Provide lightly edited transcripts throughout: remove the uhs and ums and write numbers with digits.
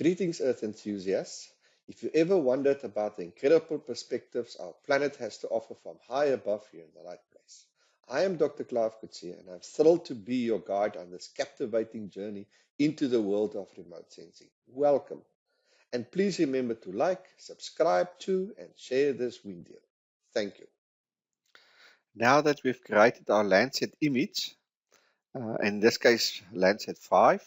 Greetings, Earth enthusiasts. If you ever wondered about the incredible perspectives our planet has to offer from high above, you're in the right place. I am Dr. Clive Coetzee, and I'm thrilled to be your guide on this captivating journey into the world of remote sensing. Welcome. And please remember to like, subscribe to, and share this video. Thank you. Now that we've created our Landsat image, in this case Landsat 5,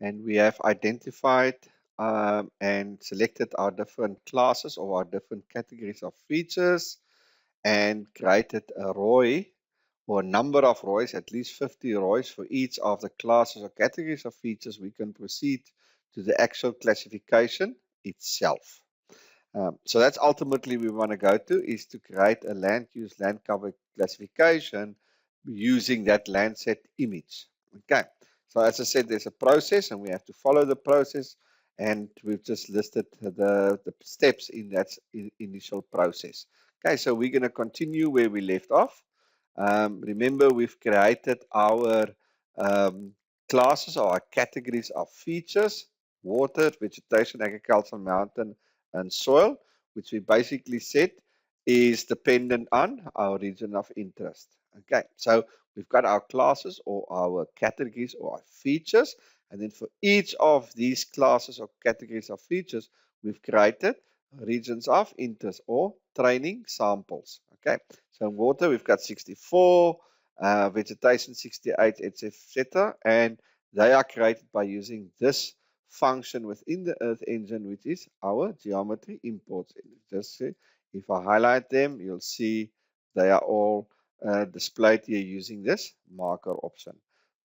and we have identified and selected our different classes or our different categories of features and created a ROI or a number of ROIs, at least 50 ROIs for each of the classes or categories of features, we can proceed to the actual classification itself. So that's ultimately we want to go to, is to create a land use land cover classification using that Landsat image. Okay, so as I said, there's a process and we have to follow the process, and we've just listed the steps in that initial process. Okay, so we're going to continue where we left off. Remember, we've created our classes or our categories of features: water, vegetation, agriculture, mountain, and soil, which we basically said is dependent on our region of interest. Okay, so we've got our classes or our categories or our features, and then for each of these classes or categories of features, we've created regions of interest or training samples. Okay, so in water we've got 64, vegetation 68, etc., and they are created by using this function within the Earth Engine, which is our geometry imports. Just see, if I highlight them, you'll see they are all displayed here using this marker option.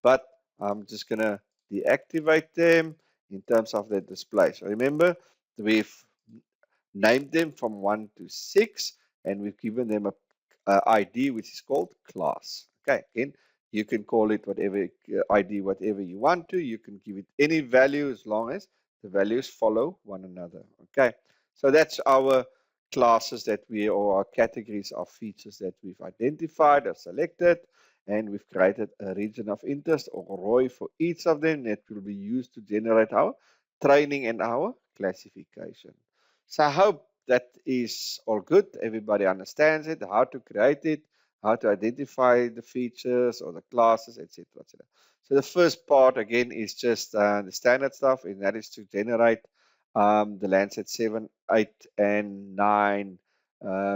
But I'm just going to deactivate them in terms of their display. So remember, we've named them from 1 to 6, and we've given them a ID which is called class. Okay, again, you can call it whatever ID, whatever you want to. You can give it any value as long as the values follow one another. Okay, so that's our classes that we, or our categories of features that we've identified or selected, and we've created a region of interest or ROI for each of them that will be used to generate our training and our classification. So I hope that is all good. Everybody understands it, how to create it, how to identify the features or the classes, etc., etc. So the first part again is just the standard stuff, and that is to generate the Landsat 7, 8, and 9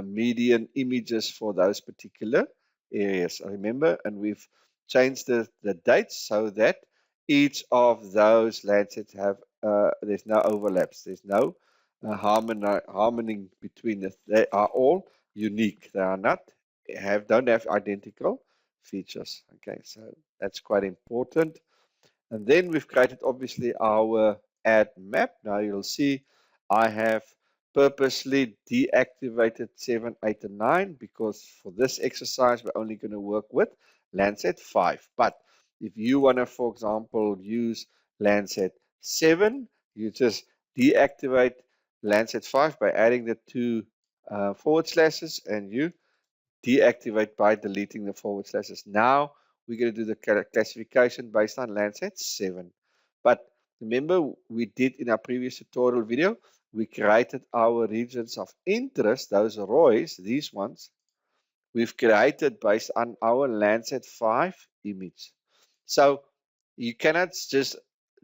median images for those particular areas. Remember, and we've changed the dates so that each of those Landsats have there's no overlaps, there's no harmony between them. They are all unique. They are not don't have identical features. Okay, so that's quite important. And then we've created obviously our add map. Now you'll see I have purposely deactivated 7, 8, and 9 because for this exercise we're only going to work with Landsat 5. But if you want to, for example, use Landsat 7, you just deactivate Landsat 5 by adding the two forward slashes, and you deactivate by deleting the forward slashes. Now we're going to do the classification based on Landsat 7. But remember, we did in our previous tutorial video, we created our regions of interest, those ROIs, these ones, we've created based on our Landsat 5 image. So you cannot just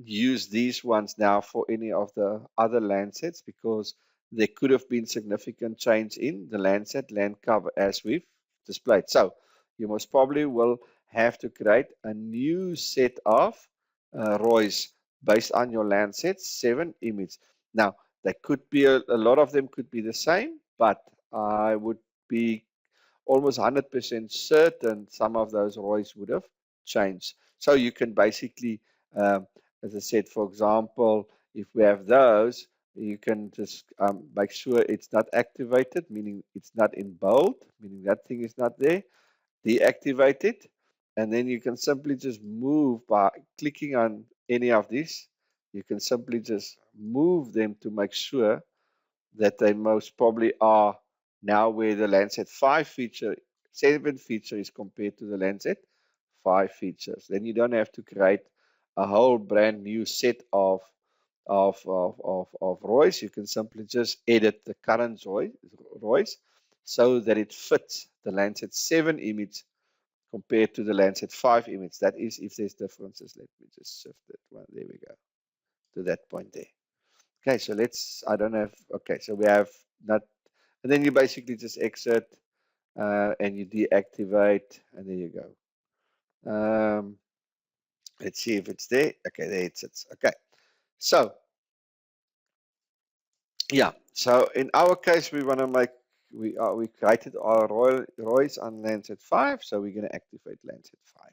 use these ones now for any of the other Landsats because there could have been significant change in the Landsat land cover as we've displayed. So you most probably will have to create a new set of ROIs based on your Landsat 7 image. Now, they could be a lot of them could be the same, but I would be almost 100% certain some of those ROIs would have changed. So you can basically, as I said, for example, if we have those, you can just make sure it's not activated, meaning it's not in bold, meaning that thing is not there. Deactivate it, and then you can simply just move by clicking on any of these. You can simply just move them to make sure that they most probably are now where the Landsat 5 feature, 7 feature is compared to the Landsat 5 features. Then you don't have to create a whole brand new set of of ROIs, you can simply just edit the current ROIs so that it fits the Landsat 7 image compared to the Landsat 5 image. That is, if there's differences. Let me just shift that one. There we go. To that point there. Okay, so I don't have, okay, so we have not, and then you basically just exit and you deactivate, and there you go. Let's see if it's there. Okay, there it sits. Okay, so yeah, so in our case, we want to make, we created our ROIs on Landsat 5, so we're going to activate Landsat 5.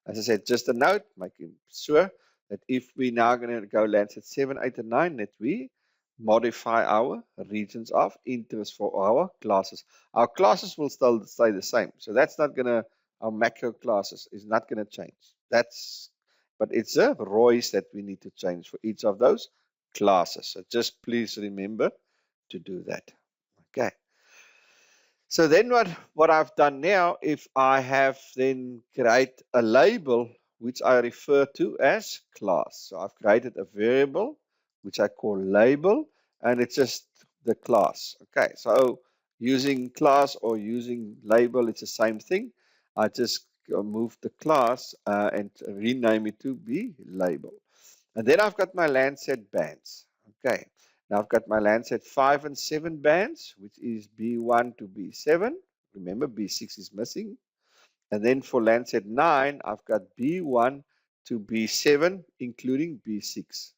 As I said, just a note, making sure that if we're now going to go Landsat 7, 8, and 9, that we modify our regions of interest for our classes. Our classes will still stay the same. So that's not going to, our macro classes is not going to change. But it's a ROIs that we need to change for each of those classes. So just please remember to do that. Okay. So then what I've done now, if I have then create a label which I refer to as class. So I've created a variable which I call label, and it's just the class. Okay, so using class or using label, it's the same thing. I just move the class and rename it to be label. And then I've got my Landsat bands. Okay. Now I've got my Landsat 5 and 7 bands, which is B1 to B7. Remember, B6 is missing. And then for Landsat 9, I've got B1 to B7, including B6.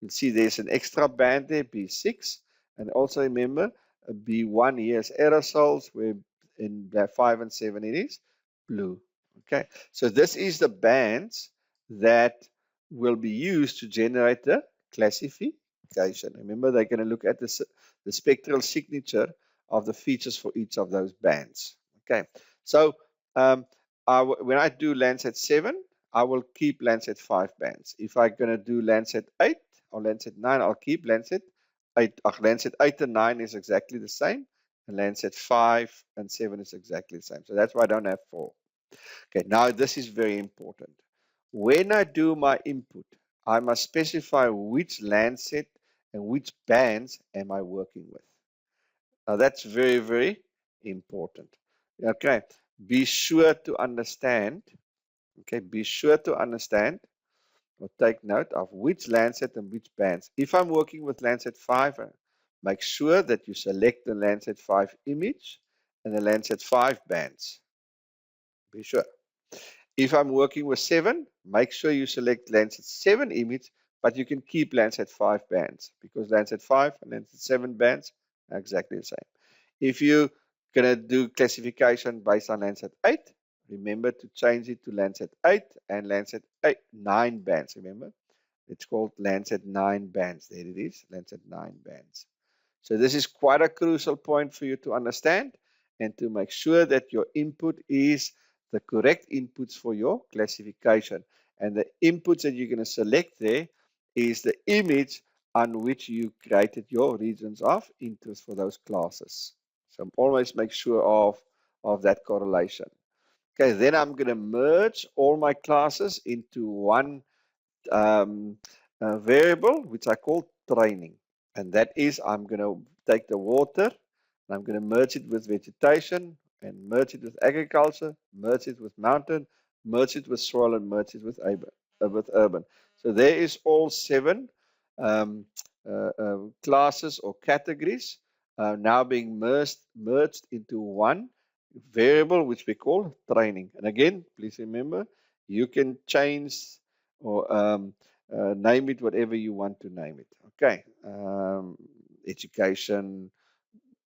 You'll see there's an extra band there, B6. And also remember, B1 here is aerosols, where in 5 and 7 it is blue. Okay, so this is the bands that will be used to generate the classification. Remember, they're going to look at the spectral signature of the features for each of those bands. Okay, so when I do Landsat 7, I will keep Landsat 5 bands. If I'm going to do Landsat 8 or Landsat 9, I'll keep Landsat 8. Landsat 8 and 9 is exactly the same, and Landsat 5 and 7 is exactly the same. So that's why I don't have 4. Okay, now this is very important. When I do my input, I must specify which Landsat and which bands am I working with. Now that's very, very important. Okay, be sure to understand. Okay, be sure to understand or take note of which Landsat and which bands. If I'm working with Landsat 5, make sure that you select the Landsat 5 image and the Landsat 5 bands. Be sure. If I'm working with 7, make sure you select Landsat 7 image, but you can keep Landsat 5 bands because Landsat 5 and Landsat 7 bands are exactly the same. If you're going to do classification based on Landsat 8, remember to change it to Landsat 8 and Landsat 9 bands. Remember, it's called Landsat 9 bands. There it is, Landsat 9 bands. So this is quite a crucial point for you to understand and to make sure that your input is the correct inputs for your classification. And the inputs that you're going to select there is the image on which you created your regions of interest for those classes. So always make sure of that correlation. Okay, then I'm going to merge all my classes into one variable, which I call training. And that is, I'm going to take the water, and I'm going to merge it with vegetation, and merge it with agriculture, merge it with mountain, merge it with soil, and merge it with urban. So there is all 7 classes or categories now being merged into one variable, which we call training. And again, please remember, you can change or name it whatever you want to name it. Okay, education,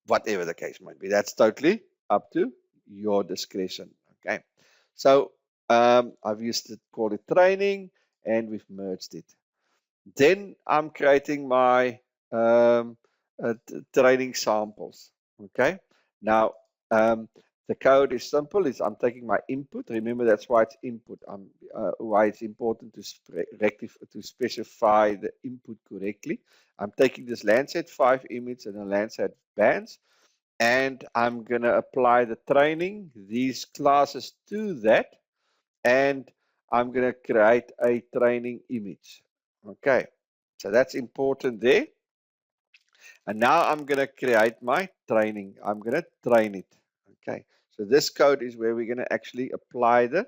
whatever the case might be. That's totally up to your discretion. Okay, so I've used it, called it training, and we've merged it. Then I'm creating my training samples. Okay, now the code is simple. I'm taking my input. Remember, that's why it's input. Why it's important to specify the input correctly. I'm taking this Landsat 5 image and a Landsat bands, and I'm going to apply the training, these classes to that, and I'm going to create a training image. Okay. So that's important there. And now I'm going to create my training. I'm going to train it. Okay. So this code is where we're going to actually apply the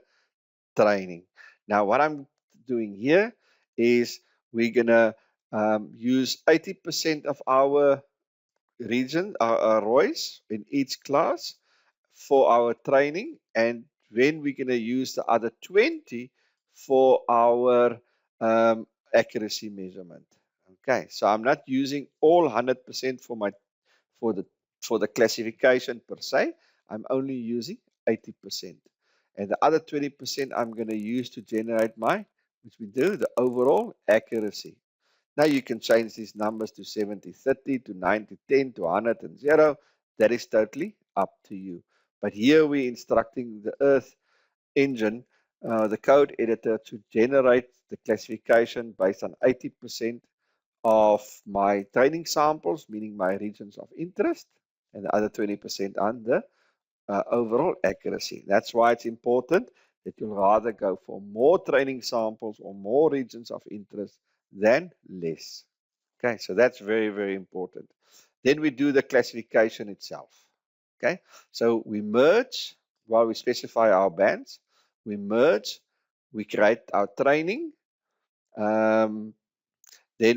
training. Now what I'm doing here is we're going to use 80% of our region, our ROIs in each class for our training, and then we're going to use the other 20 for our accuracy measurement. Okay, so I'm not using all 100% for the for the classification per se. I'm only using 80%, and the other 20% I'm going to use to generate my, which we do, the overall accuracy. Now you can change these numbers to 70-30, to 90-10, to 100 and 0. That is totally up to you. But here we're instructing the Earth engine, the code editor, to generate the classification based on 80% of my training samples, meaning my regions of interest, and the other 20% on the overall accuracy. That's why it's important that you'll rather go for more training samples or more regions of interest than less. Okay, so that's very, very important. Then we do the classification itself. Okay, so we merge while we specify our bands. We merge, we create our training. Then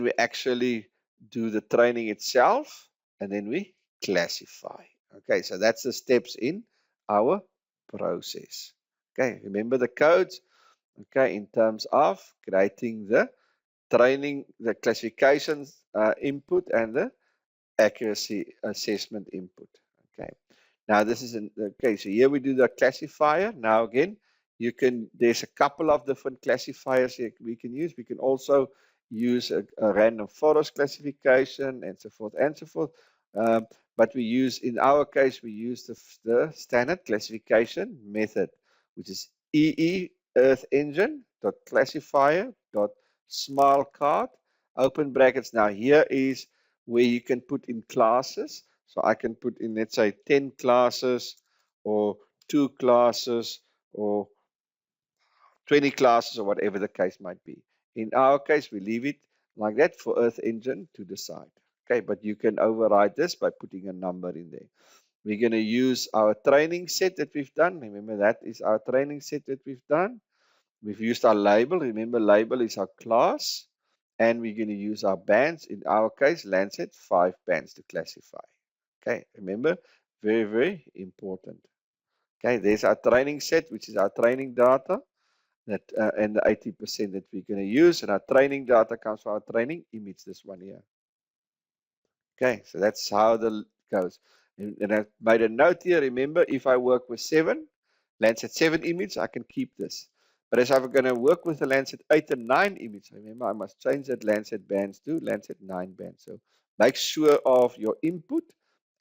we actually do the training itself, and then we classify. Okay, so that's the steps in our process. Okay, remember the codes. Okay, in terms of creating the training, the classifications input, and the accuracy assessment input. Okay. Now this is okay. So here we do the classifier. Now again, there's a couple of different classifiers here we can use. We can also use a random forest classification and so forth and so forth. But in our case, we use the standard classification method, which is EE Earth Engine dot classifier dot small card open brackets. Now here is where you can put in classes. So I can put in, let's say, 10 classes or 2 classes or 20 classes or whatever the case might be. In our case, we leave it like that for Earth Engine to decide. Okay, but you can override this by putting a number in there. We're going to use our training set that we've done. Remember, that is our training set that we've done. We've used our label. Remember, label is our class. And we're going to use our bands. In our case, Landsat, 5 bands to classify. Okay, remember, very, very important. Okay, there's our training set, which is our training data, and the 80% that we're going to use. And our training data comes from our training image, this one here. Okay, so that's how the goes. And I made a note here. Remember, if I work with 7, Landsat 7 image, I can keep this. But as I'm going to work with the Landsat 8 and 9 image, remember, I must change that Landsat bands to Landsat 9 bands. So make sure of your input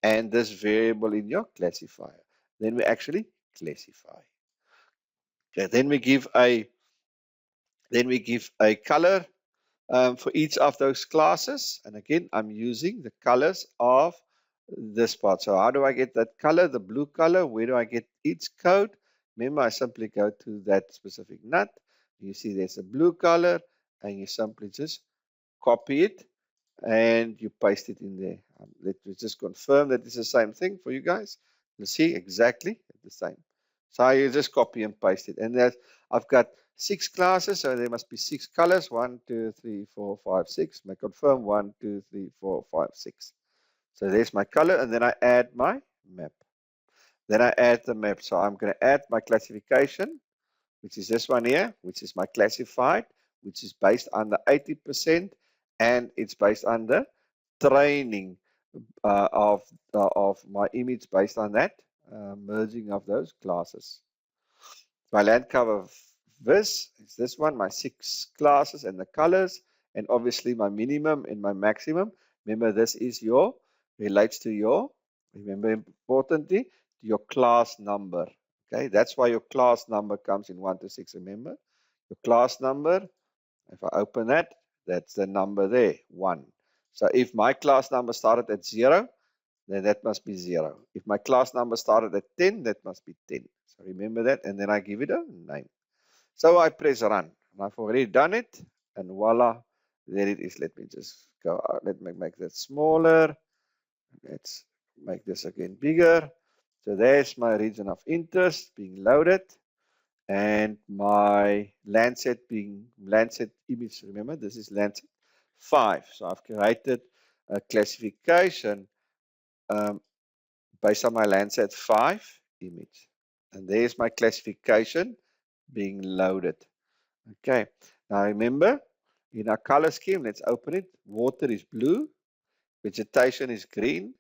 and this variable in your classifier. Then we actually classify. Okay, then we give a color for each of those classes. And again, I'm using the colors of this part. So how do I get that color, the blue color? Where do I get each code? Remember, I simply go to that specific nut. You see there's a blue color, and you simply just copy it and you paste it in there. Let me just confirm that it's the same thing for you guys. You'll see exactly the same. So you just copy and paste it. And I've got 6 classes, so there must be 6 colors. 1, 2, 3, 4, 5, 6. I confirm 1, 2, 3, 4, 5, 6. So there's my color, and then I add my map. Then I add the map. So I'm going to add my classification, which is this one here, which is my classified, which is based on the 80%, and it's based on the training of my image based on that merging of those classes. My land cover this is this one, my 6 classes and the colors, and obviously my minimum and my maximum. Remember, this is relates to your, remember importantly, to your class number. Okay, that's why your class number comes in 1 to 6. Remember, your class number, if I open that, that's the number there, 1. So if my class number started at 0, then that must be 0. If my class number started at 10, that must be 10. So remember that, and then I give it a name. So I press run, and I've already done it, and voila, There it is. Let me just go out. Let me make that smaller. Let's make this again bigger. So there's my region of interest being loaded and my Landsat being Landsat image. Remember, this is Landsat 5. So I've created a classification based on my Landsat 5 image. And there's my classification being loaded. Okay, now remember, in our color scheme, let's open it. Water is blue, vegetation is green,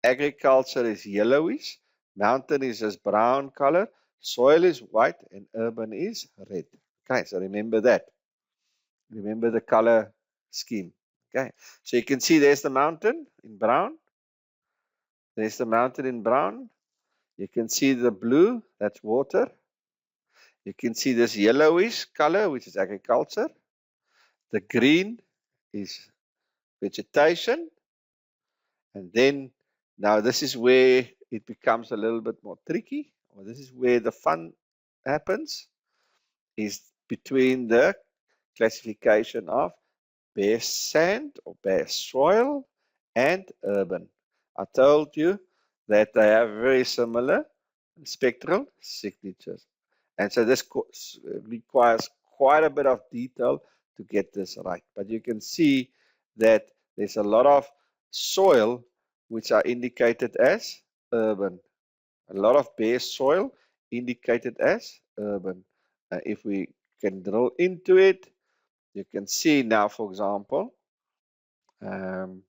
agriculture is yellowish, mountain is this brown color, soil is white, and urban is red. Okay, so remember that. Remember the color scheme. Okay, so you can see there's the mountain in brown. There's the mountain in brown. You can see the blue, that's water. You can see this yellowish color, which is agriculture. The green is vegetation. And then now this is where it becomes a little bit more tricky, or this is where the fun happens, is between the classification of bare sand or bare soil and urban. I told you that they have very similar spectral signatures. And so this requires quite a bit of detail to get this right. But you can see that there's a lot of soil which are indicated as urban. A lot of bare soil indicated as urban. If we can drill into it, you can see now, for example, um,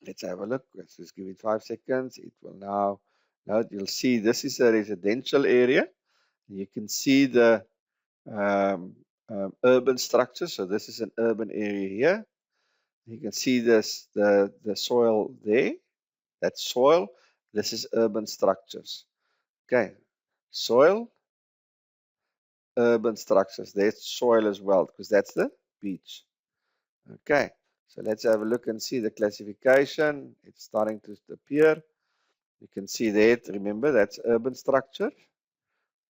let's have a look. Let's just give it 5 seconds. It will now load. You'll see this is a residential area. You can see the urban structure. So this is an urban area here. You can see this the soil there. That's soil. This is urban structures. Okay, soil, urban structures. There's soil as well because that's the beach. Okay, so let's have a look and see the classification. It's starting to appear. You can see that. Remember, that's urban structure.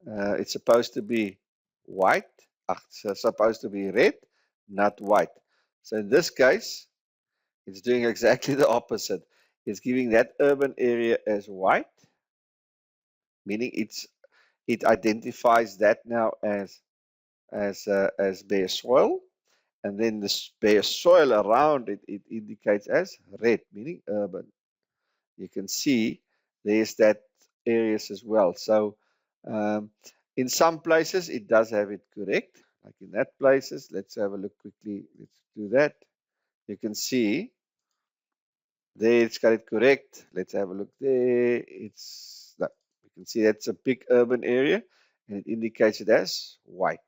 It's supposed to be white. It's supposed to be red, not white. So in this case, it's doing exactly the opposite. It's giving that urban area as white, meaning it identifies that now as bare soil, and then the bare soil around it indicates as red, meaning urban. You can see there's that areas as well. So in some places it does have it correct, like in that places. Let's have a look quickly. Let's do that. You can see there it's got it correct. Let's have a look there. It's no, you can see that's a big urban area and it indicates it as white.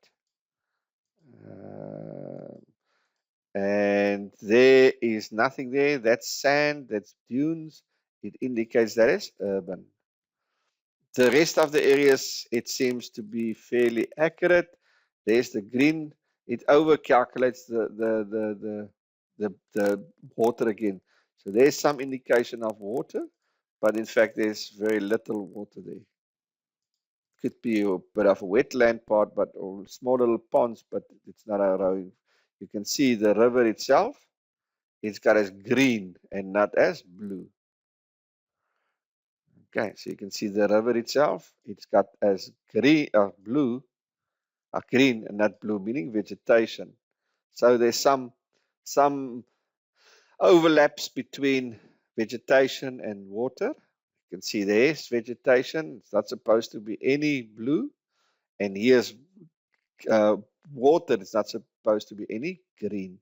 And there is nothing there. That's sand, that's dunes. It indicates that is urban. The rest of the areas, it seems to be fairly accurate. There's the green. It over calculates the water again. So there's some indication of water, but in fact there's very little water there. Could be a bit of a wetland part, but or small little ponds, but it's not a row. You can see the river itself. It's got as green and not as blue. Okay, so you can see the river itself. It's got as green or blue, green and not blue, meaning vegetation. So there's some overlaps between vegetation and water. You can see there's vegetation. It's not supposed to be any blue, and here's water. It's not supposed to be any green.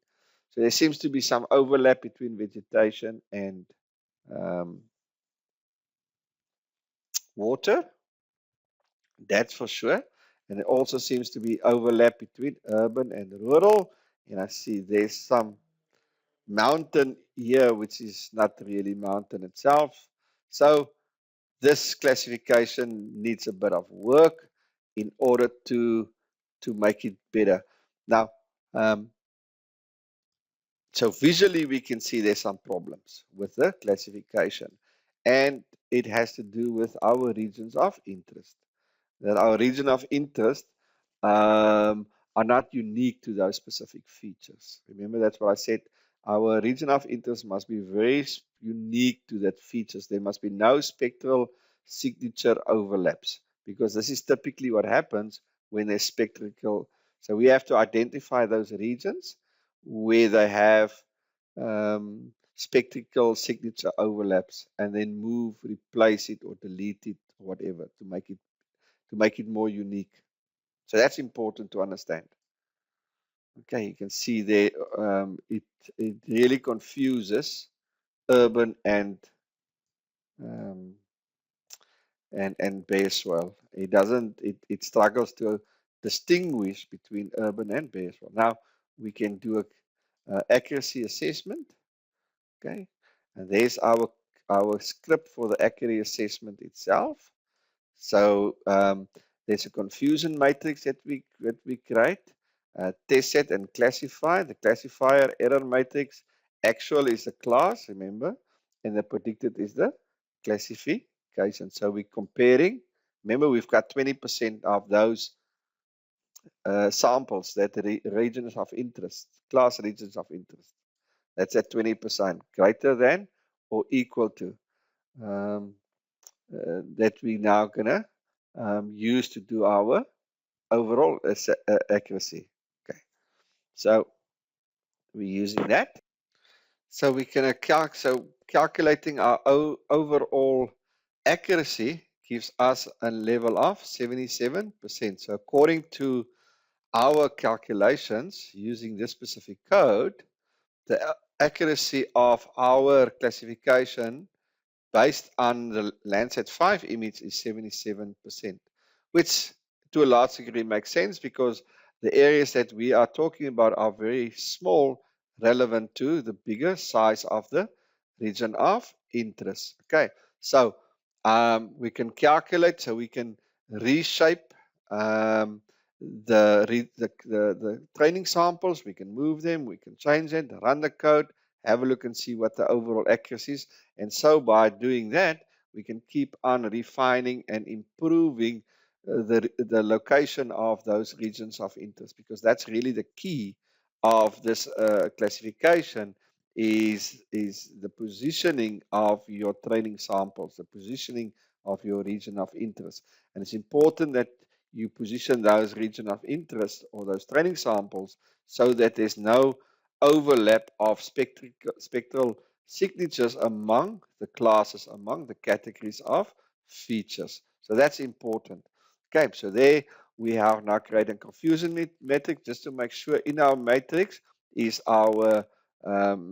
So there seems to be some overlap between vegetation and water. That's for sure. And there also seems to be overlap between urban and rural. And I see there's some mountain here, which is not really mountain itself. So this classification needs a bit of work in order to make it better. Now, so visually we can see there's some problems with the classification, and it has to do with our regions of interest. That our region of interest are not unique to those specific features. Remember, that's what I said. Our region of interest must be very unique to that features. There must be no spectral signature overlaps, because this is typically what happens when there's spectral. So we have to identify those regions where they have spectral signature overlaps, and then move, replace it, or delete it, or whatever, to make it more unique. So that's important to understand. Okay, you can see there, it really confuses urban um, and bare soil. It struggles to distinguish between urban and bare soil. Now we can do a accuracy assessment. Okay, and there's our script for the accuracy assessment itself. So there's a confusion matrix that we create, test set and classify. The classifier error matrix, actual is the class, remember, and the predicted is the classification. So we're comparing. Remember, we've got 20% of those samples that regions of interest, class regions of interest. That's at 20%, greater than or equal to. That we now gonna use to do our overall accuracy. Okay, so we're using that. So we can calculating our overall accuracy gives us a level of 77%. So according to our calculations using this specific code, the accuracy of our classification based on the Landsat 5 image is 77%, which to a large degree makes sense because the areas that we are talking about are very small, relevant to the bigger size of the region of interest. Okay, so we can calculate, so we can reshape the training samples. We can move them, we can change it, run the code, have a look and see what the overall accuracy is. And so by doing that, we can keep on refining and improving the location of those regions of interest, because that's really the key of this classification is the positioning of your training samples, the positioning of your region of interest. And it's important that you position those region of interest or those training samples so that there's no overlap of spectral signatures among the classes, among the categories of features. So that's important. Okay, so there we have now created a confusion matrix just to make sure in our matrix is our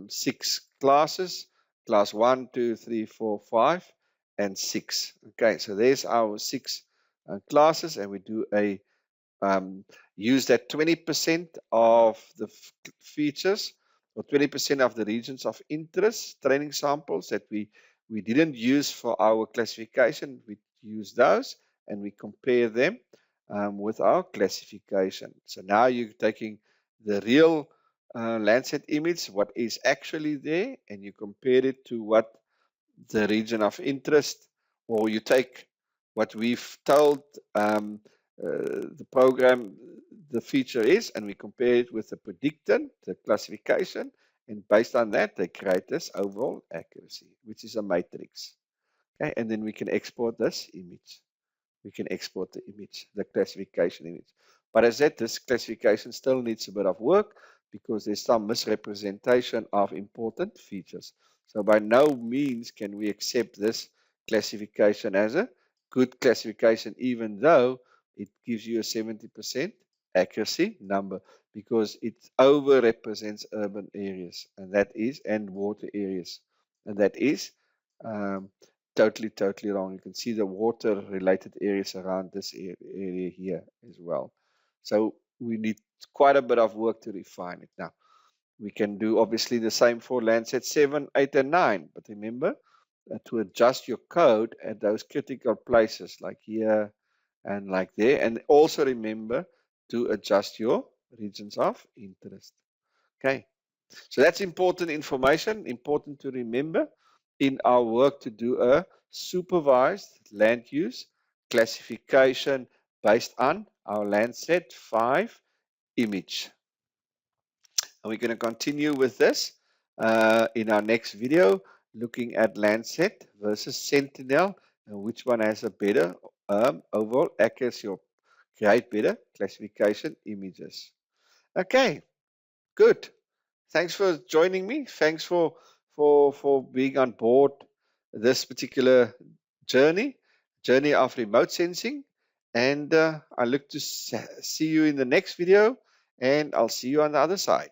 6 classes, class 1, 2, 3, 4, 5, and 6. Okay, so there's our 6 classes, and we do a use that 20% of the features or 20% of the regions of interest training samples that we didn't use for our classification. We use those and we compare them with our classification. So now you're taking the real Landsat image, what is actually there, and you compare it to what the region of interest, or you take what we've told the program the feature is, and we compare it with the predicted, the classification, and based on that, they create this overall accuracy, which is a matrix. Okay, and then we can export this image. We can export the image, the classification image. But as I said, this classification still needs a bit of work because there's some misrepresentation of important features. So by no means can we accept this classification as a good classification, even though it gives you a 70% accuracy number, because it overrepresents urban areas, and water areas, and that is totally wrong. You can see the water related areas around this area here as well. So we need quite a bit of work to refine it. Now we can do obviously the same for Landsat 7, 8 and 9, but remember to adjust your code at those critical places like here and like there, and also remember to adjust your regions of interest. Okay, so that's important information, important to remember in our work to do a supervised land use classification based on our Landsat 5 image. And we're going to continue with this in our next video, looking at Landsat versus Sentinel, and which one has a better overall accuracy or create better classification images. Okay, good. Thanks for joining me. Thanks for being on board this particular journey of remote sensing. And I look to see you in the next video, and I'll see you on the other side.